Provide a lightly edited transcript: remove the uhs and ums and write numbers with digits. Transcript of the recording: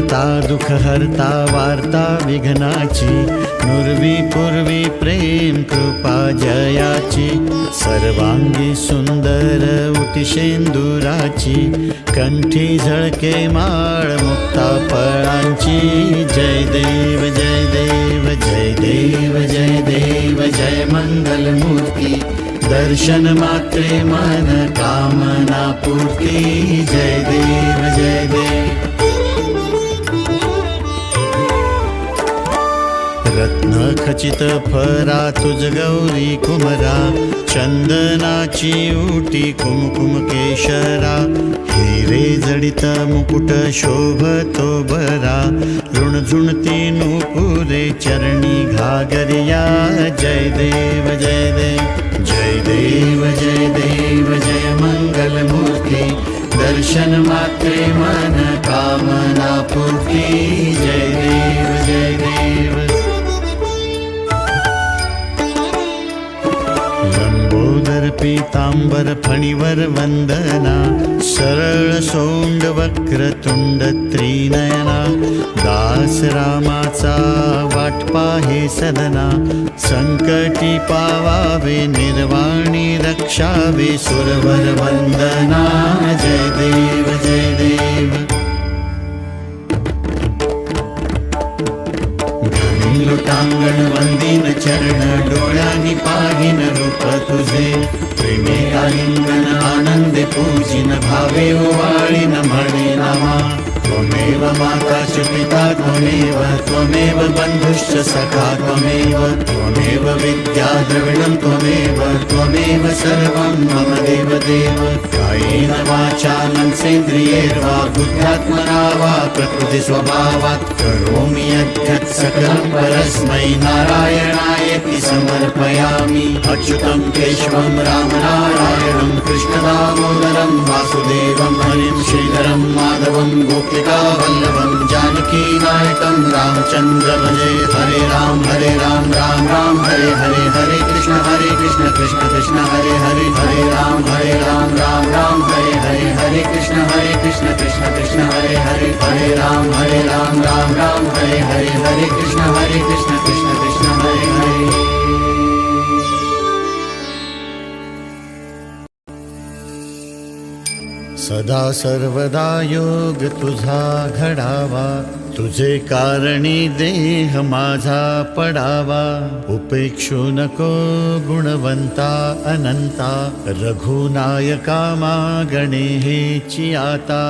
करता दुःख हरता वार्ता विघ्नाची, नुरवी पूर्वी प्रेम कृपा जयाची, सर्वांगी सुंदर उतिशेंदुराची, कंठी झळके माळ मुक्ता फळांची. जय देव जय देव जय देव जय देव जय मंगल मूर्ती, दर्शन मात्रे मन कामना पूर्ती. जय देव जय देव. रत्न खचित फरा तुझ गौरी कुमरा, चंदनाची उटी कुमकुम केशरा, हिरे जडित मुकुट शोभतो बरा, ऋणझुणती नूपुरे चरणी घागरिया. जय देव जय देव जय देव जय देव जय मंगल मूर्ती, दर्शन मात्रे मन कामना पूर्ती. जय देव जय देव. लंबोदर पीतांबर फणीवर वंदना, सरळ सोंड वक्रतुंड त्रिनयना, दास रामाचा वाट पाहे सदना, संकटी पावावे निर्वाणी रक्षावे सुरवर वंदना. जय देव जय देव. लोटांगण वंदीन चरण, डोळ्यांनी पाहिन रूप तुझे, प्रेमे आलिंगन आनंदे पूजिन, भावे ओवाळीन म्हणे नामा. त्वमेव माता च पिता त्वमेव, त्वमेव बंधुश्च सखा त्वमेव, त्वमेव विद्या द्रविणं त्वमेव, त्वमेव सर्वं मम देव देव. कायेन वाचा मनसेन्द्रियैर्वा बुद्ध्यात्मना वा प्रकृति स्वभावात्, करोमि यद्यत् सकलं परस्मै नारायणायेति समर्पयामि. अच्युतं केशवं रामनारायणं कृष्णदामोदरं वासुदेवं हरिं श्रीधरं माधवं गोपिका वल्लभं जानकी नायकं रामचन्द्र भजे. हरे राम राम राम हरे हरे, हरे कृष्ण कृष्ण कृष्ण हरे हरे, हरे राम राम राम हरे हरे, हरे कृष्ण कृष्ण कृष्ण हरे हरे, हरे राम राम राम हरे हरे, हरे कृष्ण कृष्ण कृष्ण हरे हरे. सदा सर्वदा योग तुझा घडावा, तुझे कारणी देह माझा पडावा. उपेक्षू नको गुणवंता अनंता, रघुनायका मागणे हेची आता.